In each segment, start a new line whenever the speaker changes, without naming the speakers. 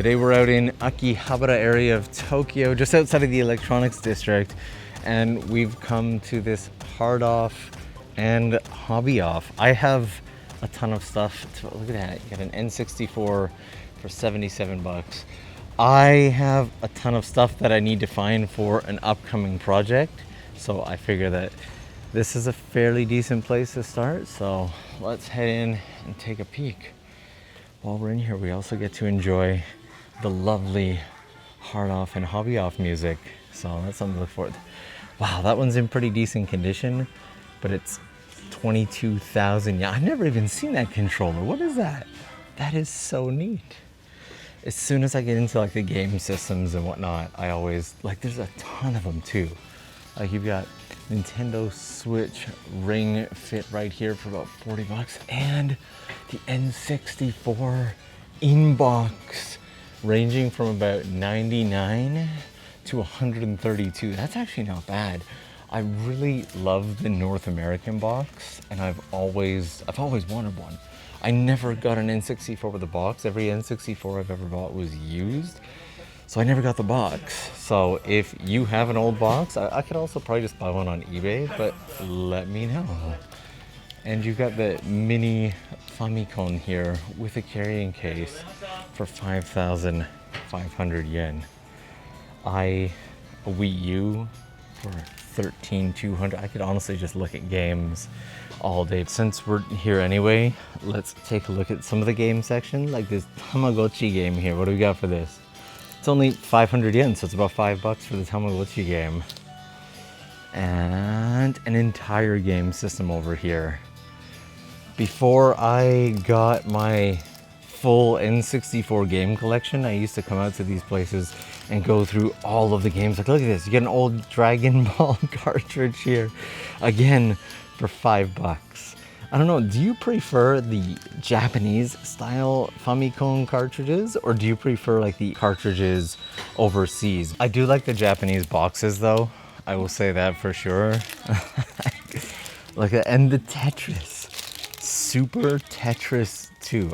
Today we're out in Akihabara area of Tokyo, just outside of the electronics district, and we've come to this hard off and hobby off. I have a ton of stuff. Look at that, you got an N64 for 77 bucks. I have a ton of stuff that I need to find for an upcoming project, so I figure that this is a fairly decent place to start. So let's head in and take a peek. While we're in here, we also get to enjoy the lovely hard off and hobby off music. So that's something to look forward to. Wow, that one's in pretty decent condition, but it's 22,000. Yeah, I've never even seen that controller. What is that? That is so neat. As soon as I get into like the game systems and whatnot, I always, like, there's a ton of them too. Like you've got Nintendo Switch Ring Fit right here for about 40 bucks, and the N64 inbox ranging from about 99 to 132. That's actually not bad. I really love the North American box, and I've always wanted one. I never got an N64 with a box. Every N64 I've ever bought was used, so I never got the box. So if you have an old box, I could also probably just buy one on eBay, but let me know. And you've got the mini Famicom here with a carrying case for 5,500 yen. A Wii U for 13,200. I could honestly just look at games all day. Since we're here anyway, let's take a look at some of the game section, like this Tamagotchi game here. What do we got for this? It's only 500 yen, so it's about $5 for the Tamagotchi game. And an entire game system over here. Before I got my full N64 game collection, I used to come out to these places and go through all of the games. Like, look at this, you get an old Dragon Ball cartridge here, again for $5. I don't know, do you prefer the Japanese style Famicom cartridges, or do you prefer like the cartridges overseas? I do like the Japanese boxes though, I will say that for sure. Like, and the Tetris. Super Tetris 2.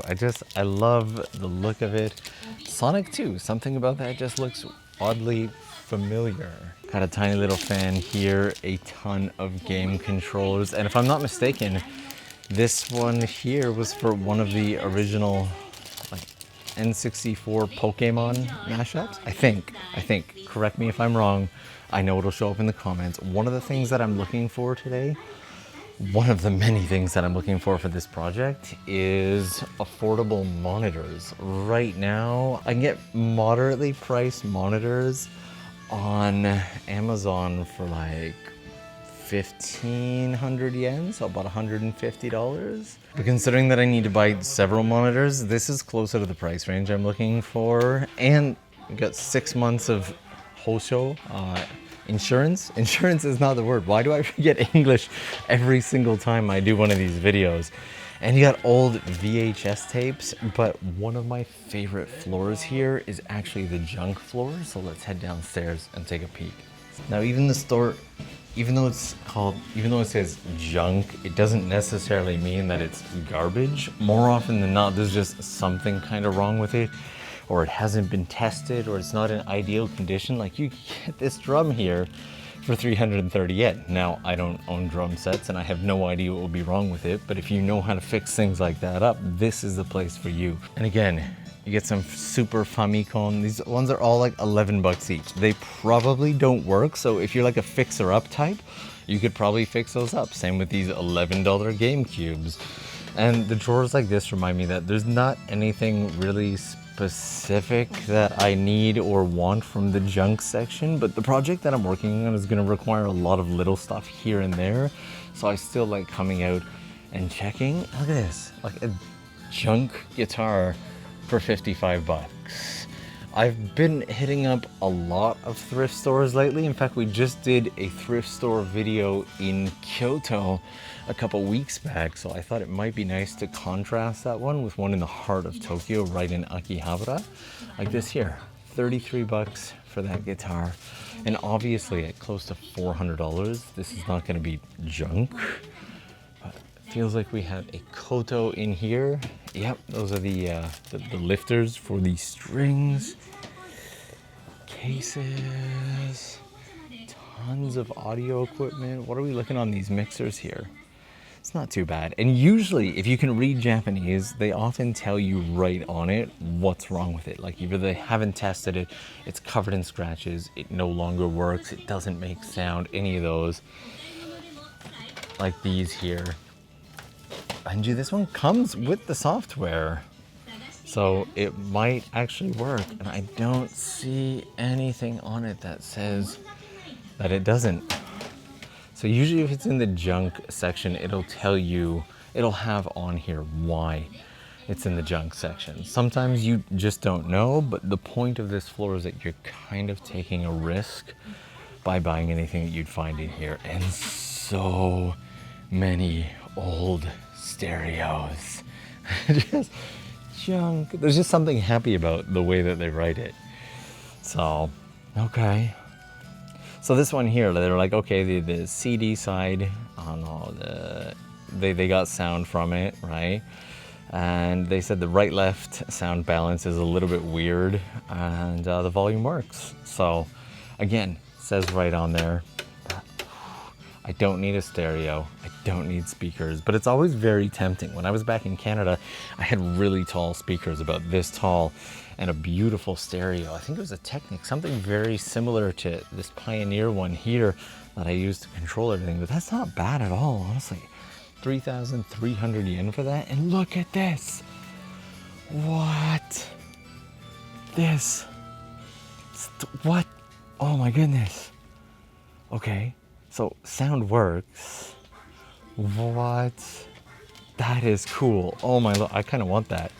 I love the look of it. Sonic 2, something about that just looks oddly familiar. Got a tiny little fan here, a ton of game controllers, and if I'm not mistaken, this one here was for one of the original like N64 Pokemon mashups. I think. Correct me if I'm wrong. I know it'll show up in the comments. One of the things that I'm looking for today, one of the many things that I'm looking for this project, is affordable monitors. Right now, I can get moderately priced monitors on Amazon for like 1,500 yen, so about $150. But considering that I need to buy several monitors, this is closer to the price range I'm looking for. And we got 6 months of Hosho. Insurance? Insurance is not the word. Why do I forget English every single time I do one of these videos? And you got old VHS tapes, but one of my favorite floors here is actually the junk floor. So let's head downstairs and take a peek. Now, even the store, even though it says junk, it doesn't necessarily mean that it's garbage. More often than not, there's just something kind of wrong with it, or it hasn't been tested, or it's not in ideal condition. Like, you get this drum here for 330 yen. Now, I don't own drum sets and I have no idea what will be wrong with it, but if you know how to fix things like that up, this is the place for you. And again, you get some Super Famicom. These ones are all like 11 bucks each. They probably don't work, so if you're like a fixer-up type, you could probably fix those up. Same with these $11 GameCubes. And the drawers like this remind me that there's not anything really specific that I need or want from the junk section, but the project that I'm working on is going to require a lot of little stuff here and there, so I still like coming out and checking. Look at this, like a junk guitar for 55 bucks. I've been hitting up a lot of thrift stores lately. In fact, we just did a thrift store video in Kyoto a couple weeks back, so I thought it might be nice to contrast that one with one in the heart of Tokyo, right in Akihabara. Like this here, 33 bucks for that guitar. And obviously at close to $400, this is not gonna be junk. But it feels like we have a koto in here. Yep, those are the lifters for the strings. Cases. Tons of audio equipment. What are we looking on these mixers here? It's not too bad. And usually, if you can read Japanese, they often tell you right on it what's wrong with it. Like either they haven't tested it, it's covered in scratches, it no longer works, it doesn't make sound, any of those. Like these here. And this one comes with the software. So it might actually work. And I don't see anything on it that says that it doesn't. So usually if it's in the junk section, it'll tell you, it'll have on here why it's in the junk section. Sometimes you just don't know, but the point of this floor is that you're kind of taking a risk by buying anything that you'd find in here. And so many old stereos. Just junk. There's just something happy about the way that they write it. So, okay. So this one here, they're like, okay, the CD side, oh no, they got sound from it, right? And they said the right-left sound balance is a little bit weird, and the volume works. So, again, says right on there, I don't need a stereo, I don't need speakers, but it's always very tempting. When I was back in Canada, I had really tall speakers, about this tall, and a beautiful stereo. I think it was a Technic, something very similar to this Pioneer one here that I used to control everything, but that's not bad at all, honestly. 3,300 yen for that, and look at this. What? This. What? Oh my goodness. Okay, so sound works. What? That is cool. Oh my, I kind of want that.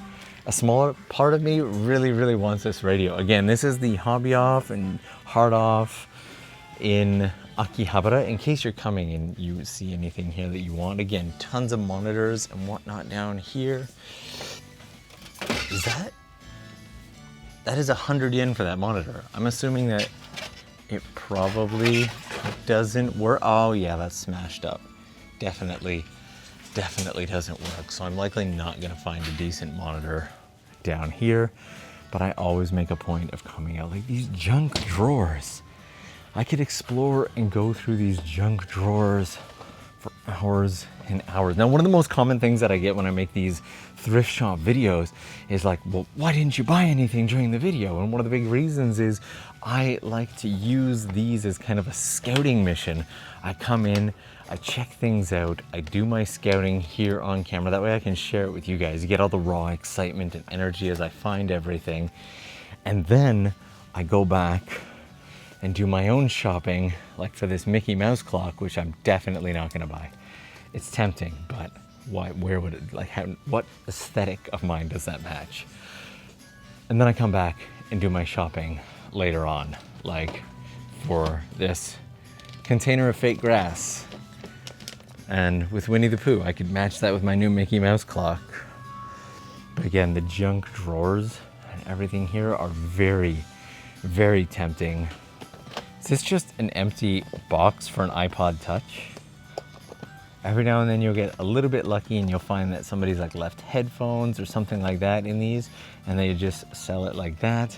A smaller part of me really, really wants this radio. Again, this is the hobby off and hard off in Akihabara. In case you're coming and you see anything here that you want. Again, tons of monitors and whatnot down here. Is that is 100 yen for that monitor. I'm assuming that it probably doesn't work. Oh yeah, that's smashed up. Definitely doesn't work. So I'm likely not gonna find a decent monitor down here, but I always make a point of coming out like these junk drawers. I could explore and go through these junk drawers for hours and hours. Now, one of the most common things that I get when I make these thrift shop videos is like, well, why didn't you buy anything during the video? And one of the big reasons is I like to use these as kind of a scouting mission. I come in, I check things out, I do my scouting here on camera. That way I can share it with you guys. You get all the raw excitement and energy as I find everything. And then I go back and do my own shopping, like for this Mickey Mouse clock, which I'm definitely not gonna buy. It's tempting, but why, where would it, like, what aesthetic of mine does that match? And then I come back and do my shopping later on, like for this container of fake grass. And with Winnie the Pooh, I could match that with my new Mickey Mouse clock. But again, the junk drawers and everything here are very, very tempting. Is this just an empty box for an iPod Touch? Every now and then you'll get a little bit lucky and you'll find that somebody's like left headphones or something like that in these, and they just sell it like that.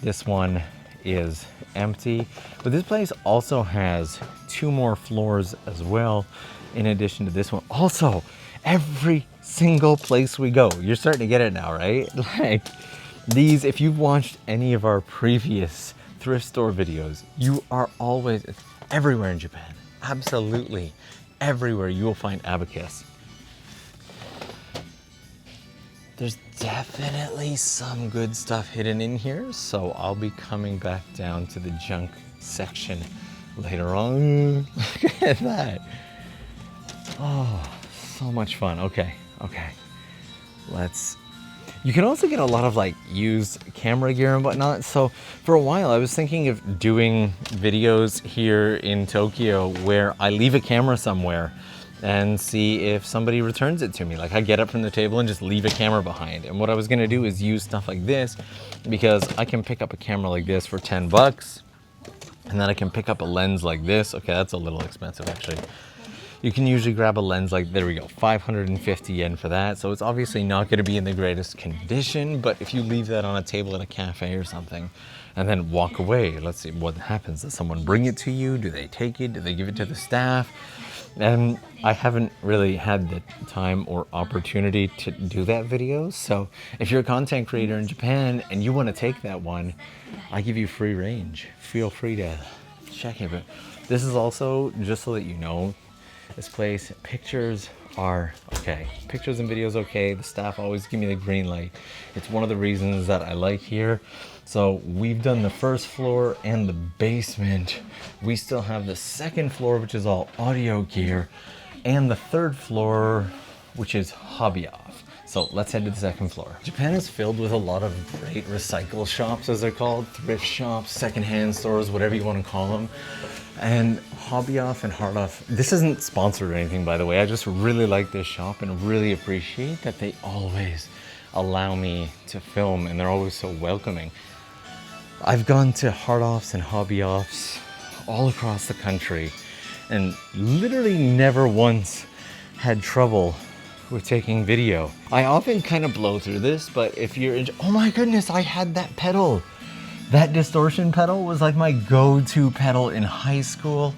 This one is empty, but this place also has 2 more floors as well in addition to this one. Also, every single place we go, you're starting to get it now, right? Like these, if you've watched any of our previous thrift store videos, you are always, it's everywhere in Japan, absolutely everywhere you will find abacus. There's definitely some good stuff hidden in here, so I'll be coming back down to the junk section later on. Look at that. Oh, so much fun. Okay. You can also get a lot of like used camera gear and whatnot. So for a while I was thinking of doing videos here in Tokyo where I leave a camera somewhere and see if somebody returns it to me. Like I get up from the table and just leave a camera behind. And what I was gonna do is use stuff like this, because I can pick up a camera like this for 10 bucks. And then I can pick up a lens like this. Okay, that's a little expensive actually. You can usually grab a lens like, there we go, 550 yen for that. So it's obviously not going to be in the greatest condition, but if you leave that on a table at a cafe or something and then walk away, let's see what happens. Does someone bring it to you? Do they take it? Do they give it to the staff? And I haven't really had the time or opportunity to do that video. So if you're a content creator in Japan and you want to take that one, I give you free range. Feel free to check it. But this is also, just so that you know, this place, pictures are okay. Pictures and videos okay. The staff always give me the green light. It's one of the reasons that I like here. So we've done the first floor and the basement. We still have the second floor, which is all audio gear, and the third floor, which is hobby off. So let's head to the second floor. Japan is filled with a lot of great recycle shops, as they're called, thrift shops, secondhand stores, whatever you want to call them. And hobby off and hard off, this isn't sponsored or anything, by the way. I just really like this shop and really appreciate that they always allow me to film, and they're always so welcoming. I've gone to hard offs and hobby offs all across the country and literally never once had trouble with taking video. I often kind of blow through this, but if you're oh my goodness, I had that pedal. That distortion pedal was like my go-to pedal in high school.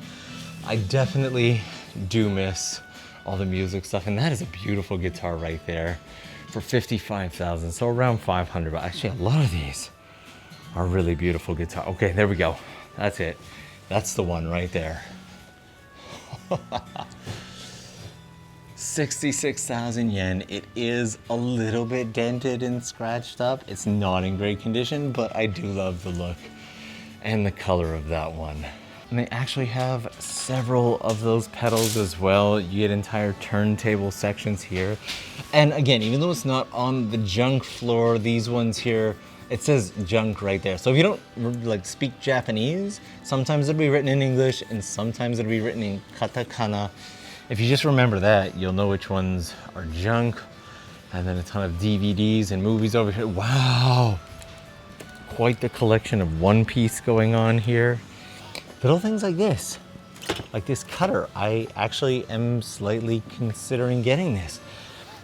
I definitely do miss all the music stuff, and that is a beautiful guitar right there for 55,000, so around 500, but actually a lot of these are really beautiful guitar. Okay, there we go. That's it. That's the one right there. 66,000 yen. It is a little bit dented and scratched up. It's not in great condition, but I do love the look and the color of that one. And they actually have several of those pedals as well. You get entire turntable sections here. And again, even though it's not on the junk floor, these ones here, it says junk right there. So if you don't like speak Japanese, sometimes it'll be written in English and sometimes it'll be written in katakana. If you just remember that, you'll know which ones are junk. And then a ton of DVDs and movies over here. Wow, quite the collection of One Piece going on here. Little things like this cutter. I actually am slightly considering getting this.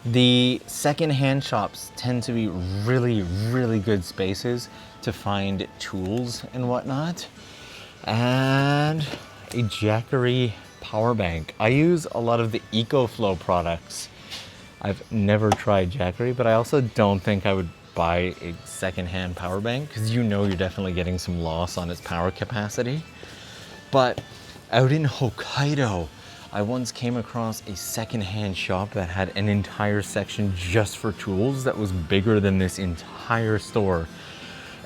The second-hand shops tend to be really, really good spaces to find tools and whatnot. And a Jackery power bank. I use a lot of the EcoFlow products. I've never tried Jackery, but I also don't think I would buy a second-hand power bank because you know you're definitely getting some loss on its power capacity. But out in Hokkaido, I once came across a second-hand shop that had an entire section just for tools that was bigger than this entire store.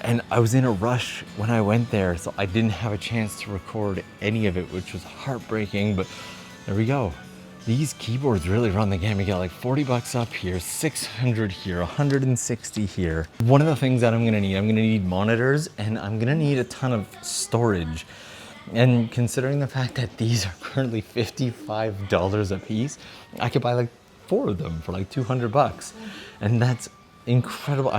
And I was in a rush when I went there, so I didn't have a chance to record any of it, which was heartbreaking, but there we go. These keyboards really run the gamut. You got like 40 bucks up here, 600 here, 160 here. One of the things that I'm gonna need monitors, and I'm gonna need a ton of storage. And considering the fact that these are currently $55 a piece, I could buy like 4 of them for like 200 bucks. And that's incredible.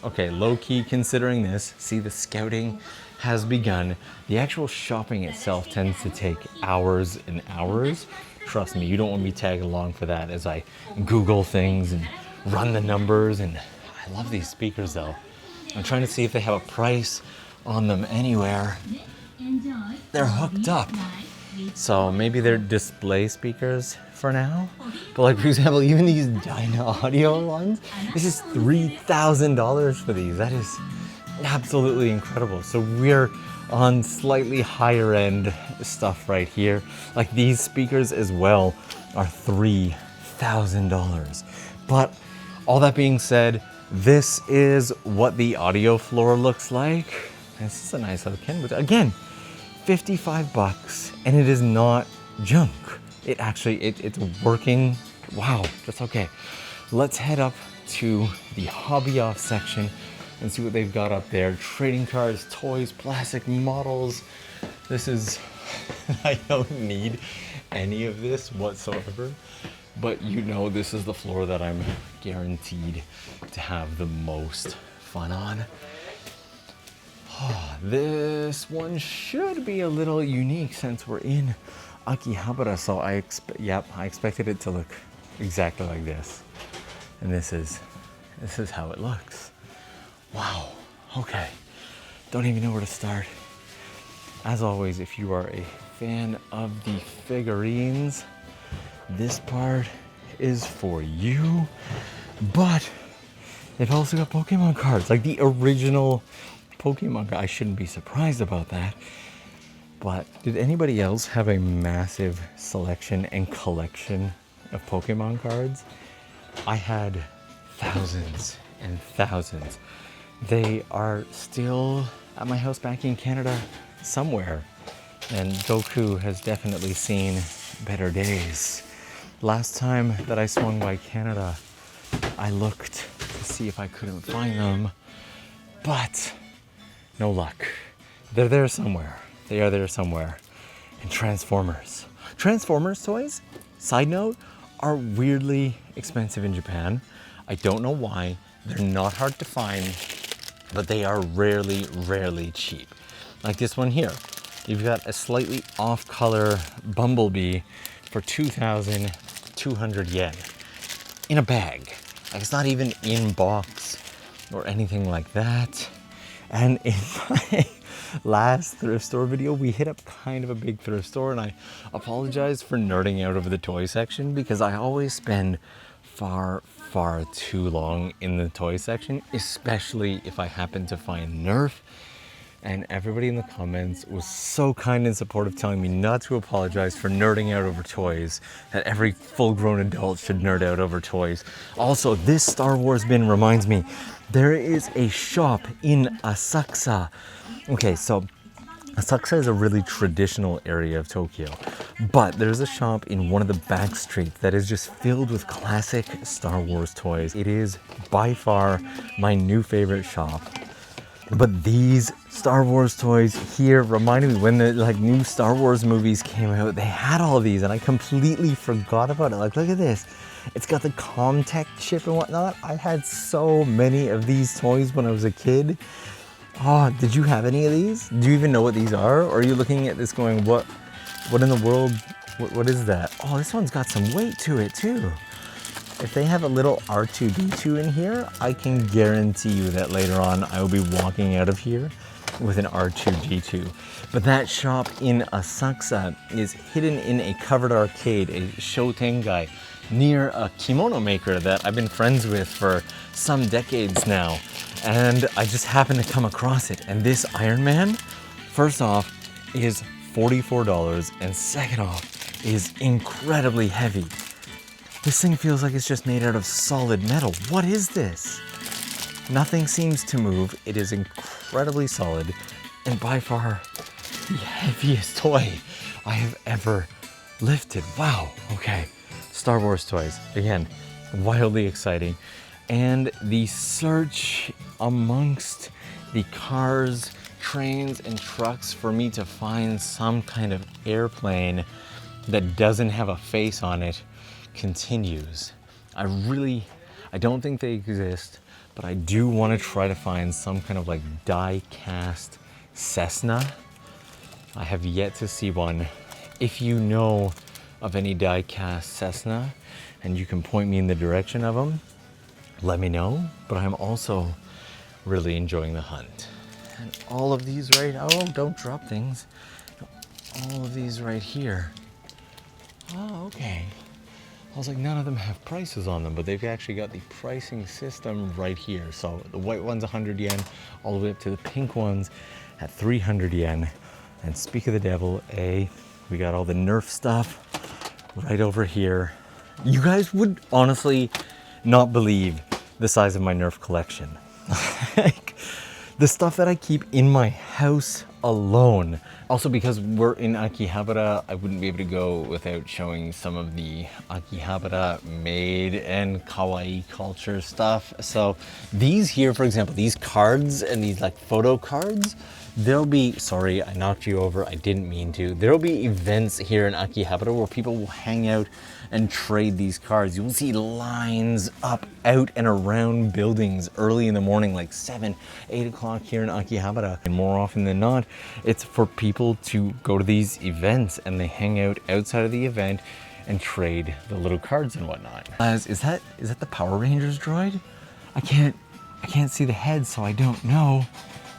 Okay, low-key considering this. See, the scouting has begun. The actual shopping itself tends to take hours and hours. Trust me, you don't want me tagging along for that as I Google things and run the numbers. And I love these speakers though. I'm trying to see if they have a price on them anywhere. They're hooked up, so maybe they're display speakers for now. But like, for example, even these Dyna Audio ones, this is $3,000 for these. That is absolutely incredible. So we're on slightly higher end stuff right here. Like these speakers as well are $3,000. But all that being said, this is what the audio floor looks like. This is a nice little Kenwood. Again, 55 bucks, and it is not junk. It actually, it's working. Wow, that's okay. Let's head up to the hobby off section and see what they've got up there. Trading cards, toys, plastic models. This is, I don't need any of this whatsoever, but you know this is the floor that I'm guaranteed to have the most fun on. This one should be a little unique since we're in Akihabara, so I expected it to look exactly like this. And this is how it looks. Wow, okay. Don't even know where to start. As always, if you are a fan of the figurines, this part is for you. But they've also got Pokemon cards, like the original Pokemon. I shouldn't be surprised about that. But did anybody else have a massive selection and collection of Pokemon cards? I had thousands and thousands. They are still at my house back in Canada somewhere. And Goku has definitely seen better days. Last time that I swung by Canada, I looked to see if I couldn't find them, but no luck. They're there somewhere. They are there somewhere. And Transformers. Transformers toys, side note, are weirdly expensive in Japan. I don't know why. They're not hard to find, but they are rarely cheap. Like this one here. You've got a slightly off color Bumblebee for 2,200 yen in a bag. Like it's not even in box or anything like that. And in my last thrift store video, we hit up kind of a big thrift store, and I apologize for nerding out over the toy section because I always spend far too long in the toy section, especially if I happen to find Nerf. And everybody in the comments was so kind and supportive, telling me not to apologize for nerding out over toys, that every full-grown adult should nerd out over toys. Also, this Star Wars bin reminds me, there is a shop in Asakusa. Okay, so Asakusa is a really traditional area of Tokyo, but there's a shop in one of the back streets that is just filled with classic Star Wars toys. It is by far my new favorite shop. But these Star Wars toys here reminded me when the new Star Wars movies came out, they had all these and I completely forgot about it. Like, look at this. It's got the Comtech chip and whatnot. I had so many of these toys when I was a kid. Oh, did you have any of these? Do you even know what these are? Or are you looking at this going, what in the world, what is that? Oh, this one's got some weight to it too. If they have a little R2-D2 in here, I can guarantee you that later on I will be walking out of here with an R2-D2. But that shop in Asakusa is hidden in a covered arcade, a Shotengai, near a kimono maker that I've been friends with for some decades now. And I just happened to come across it. And this Iron Man, first off, is $44, and second off, is incredibly heavy. This thing feels like it's just made out of solid metal. What is this? Nothing seems to move. It is incredibly solid and by far the heaviest toy I have ever lifted. Wow, okay. Star Wars toys, again, wildly exciting. And the search amongst the cars, trains, and trucks for me to find some kind of airplane that doesn't have a face on it continues. I don't think they exist, but I do want to try to find some kind of like die-cast Cessna. I have yet to see one. If you know of any die-cast Cessna and you can point me in the direction of them, let me know. But I'm also really enjoying the hunt. And all of these don't drop things. All of these right here. Oh, okay. I was like, none of them have prices on them, but they've actually got the pricing system right here. So the white one's 100 yen, all the way up to the pink ones at 300 yen. And speak of the devil, we got all the Nerf stuff right over here. You guys would honestly not believe the size of my Nerf collection. Like, the stuff that I keep in my house alone. Also, because we're in Akihabara, I wouldn't be able to go without showing some of the Akihabara maid and kawaii culture stuff. So these here, for example, these cards and these like photo cards, there'll be, sorry, I knocked you over, I didn't mean to. There'll be events here in Akihabara where people will hang out and trade these cards. You will see lines up, out and around buildings early in the morning, like 7, 8 o'clock here in Akihabara. And more often than not, It's for people to go to these events and they hang out outside of the event and trade the little cards and whatnot. Is that the Power Rangers droid? I can't see the head, so I don't know.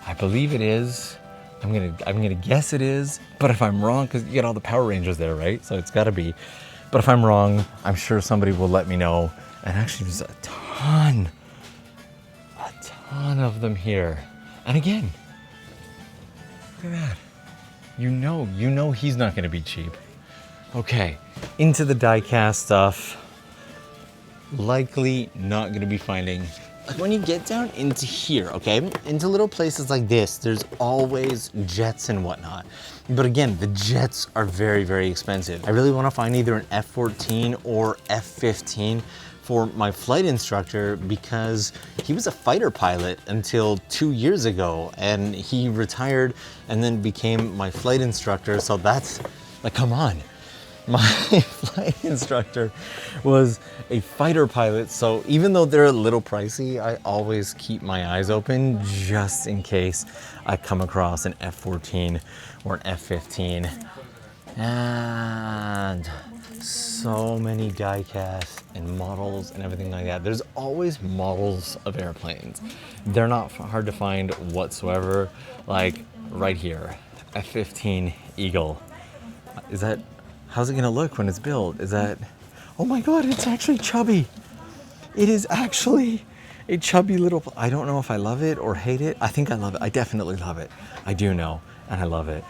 I believe it is. I'm gonna guess it is, but if I'm wrong, because you get all the Power Rangers there, right? So it's gotta be. But if I'm wrong, I'm sure somebody will let me know. And actually there's a ton of them here. And again, look at that. You know he's not gonna be cheap. Okay, into the die-cast stuff. Likely not gonna be finding, like when you get down into here, okay, into little places like this, there's always jets and whatnot. But again, the jets are very, very expensive. I really wanna find either an F-14 or F-15 for my flight instructor because he was a fighter pilot until 2 years ago and he retired and then became my flight instructor. So that's like, come on. My flight instructor was a fighter pilot, so even though they're a little pricey, I always keep my eyes open just in case I come across an F-14 or an F-15. And so many die casts and models and everything like that. There's always models of airplanes. They're not hard to find whatsoever. Like right here, F-15 Eagle. Is that... How's it gonna look when it's built? Is that, oh my God, it's actually chubby. It is actually a chubby little, I don't know if I love it or hate it. I think I love it. I definitely love it. I do know, and I love it.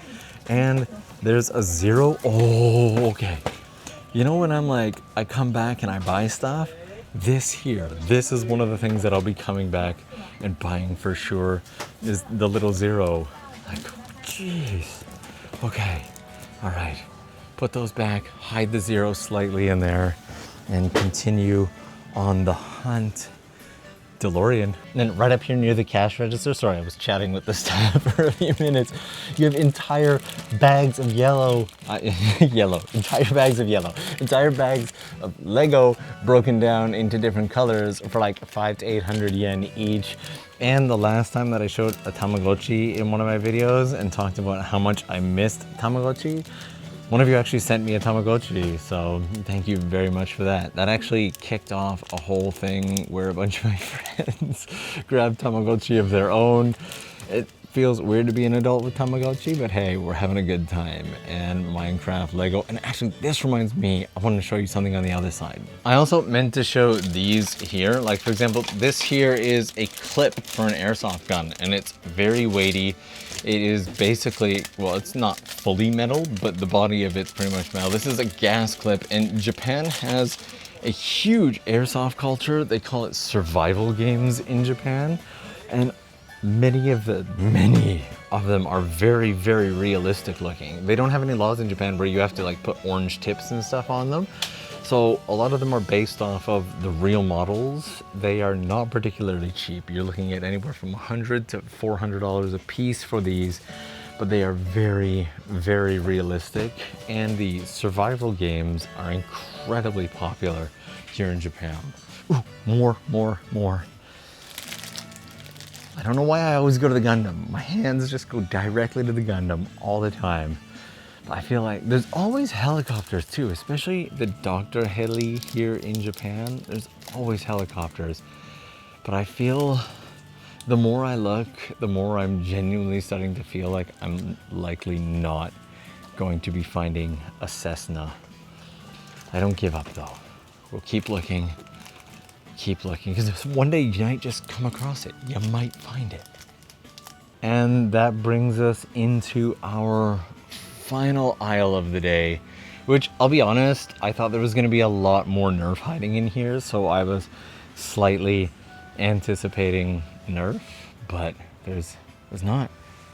And there's a Zero, oh, okay. You know when I'm like, I come back and I buy stuff? This is one of the things that I'll be coming back and buying for sure, is the little Zero. Like, jeez. Okay, all right. Put those back, hide the Zero slightly in there, and continue on the hunt. DeLorean. And then right up here near the cash register, sorry, I was chatting with the staff for a few minutes. You have entire bags of entire bags of Lego broken down into different colors for like 500 to 800 yen each. And the last time that I showed a Tamagotchi in one of my videos and talked about how much I missed Tamagotchi, one of you actually sent me a Tamagotchi, so thank you very much for that. That actually kicked off a whole thing where a bunch of my friends grabbed Tamagotchi of their own. It feels weird to be an adult with Tamagotchi, but hey, we're having a good time. And Minecraft, Lego, and actually this reminds me, I wanted to show you something on the other side. I also meant to show these here. Like for example, this here is a clip for an airsoft gun, and it's very weighty. It is basically, well, it's not fully metal, but the body of it's pretty much metal. This is a gas clip, and Japan has a huge airsoft culture. They call it survival games in Japan, and many of them are very, very realistic looking. They don't have any laws in Japan where you have to like put orange tips and stuff on them. So a lot of them are based off of the real models. They are not particularly cheap. You're looking at anywhere from $100 to $400 a piece for these, but they are very, very realistic. And the survival games are incredibly popular here in Japan. Ooh, more. I don't know why I always go to the Gundam. My hands just go directly to the Gundam all the time. I feel like there's always helicopters too, especially the Dr. Heli here in Japan. There's always helicopters. But I feel the more I look, the more I'm genuinely starting to feel like I'm likely not going to be finding a Cessna. I don't give up though. We'll keep looking, because one day you might just come across it. You might find it. And that brings us into our final aisle of the day, which I'll be honest, I thought there was going to be a lot more Nerf hiding in here, so I was slightly anticipating Nerf, but there's not.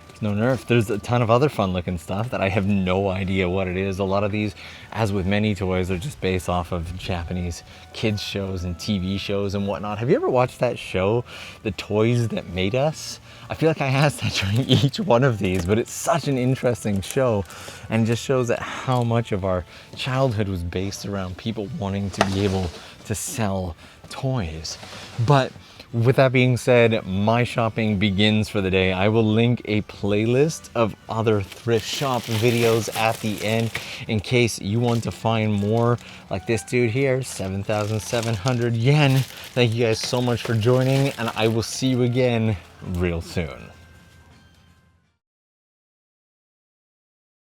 There's no Nerf. There's a ton of other fun looking stuff that I have no idea what it is. A lot of these, as with many toys, are just based off of Japanese kids shows and TV shows and whatnot. Have you ever watched that show, The Toys That Made Us? I feel like I asked that during each one of these, but it's such an interesting show and just shows that how much of our childhood was based around people wanting to be able to sell toys. But With that being said, my shopping begins for the day. I will link a playlist of other thrift shop videos at the end in case you want to find more like this dude here, 7,700 yen. Thank you guys so much for joining, and I will see you again real soon.